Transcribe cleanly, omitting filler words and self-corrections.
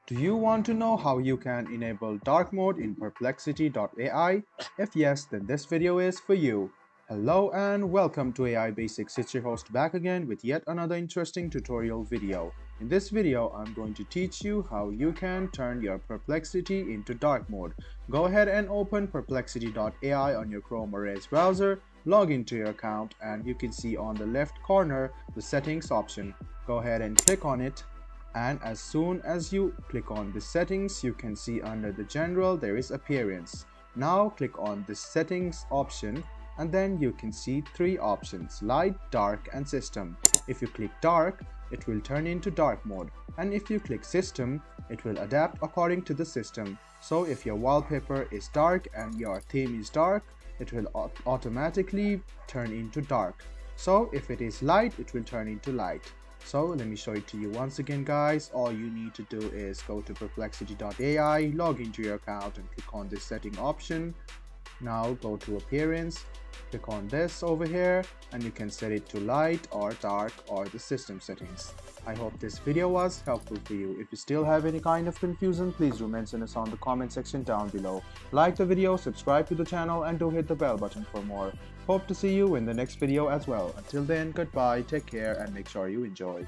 Do you want to know how you can enable dark mode in Perplexity AI? If yes, then this video is for you. Hello and welcome to AI Basics. It's your host back again with yet another interesting tutorial video. In this video, I'm going to teach you how you can turn your Perplexity into dark mode. Go ahead and open Perplexity AI on your Chrome or Edge browser, log into your account, and you can see on the left corner the settings option. Go ahead and click on it. And as soon as you click on the settings, you can see under the general there is appearance. Now click on the settings option and then you can see three options: light, dark and system. If you click dark, it will turn into dark mode, and if you click system, it will adapt according to the system. So if your wallpaper is dark and your theme is dark, it will automatically turn into dark. So if it is light, it will turn into light. So let me show it to you once again, guys. All you need to do is go to perplexity.ai, log into your account and click on this setting option. Now go to appearance, click on this over here, and you can set it to light or dark or the system settings. I hope this video was helpful for you. If you still have any kind of confusion, please do mention us on the comment section down below. Like the video, subscribe to the channel, and do hit the bell button for more. Hope to see you in the next video as well. Until then, goodbye, take care, and make sure you enjoy.